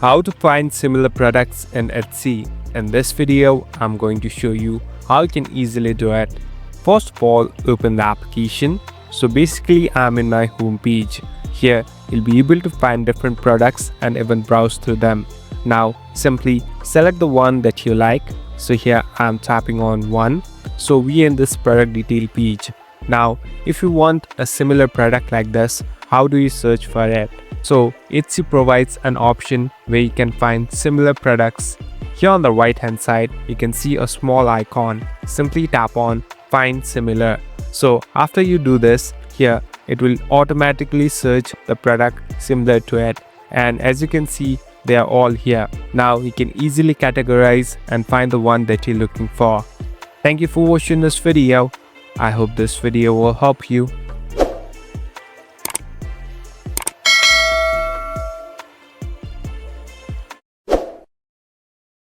How to find similar products in Etsy. In this video, I'm going to show you how you can easily do it. First of all, open the application. So basically, I'm in my home page. Here, you'll be able to find different products and even browse through them. Now, simply select the one that you like. So here, I'm tapping on one. So we in this product detail page. Now, if you want a similar product like this, how do you search for it? So Etsy provides an option where you can find similar products. Here on the right hand side, you can see a small icon. Simply tap on find similar. So after you do this, here it will automatically search the product similar to it. And as you can see, they are all here. Now you can easily categorize and find the one that you're looking for. Thank you for watching this video. I hope this video will help you.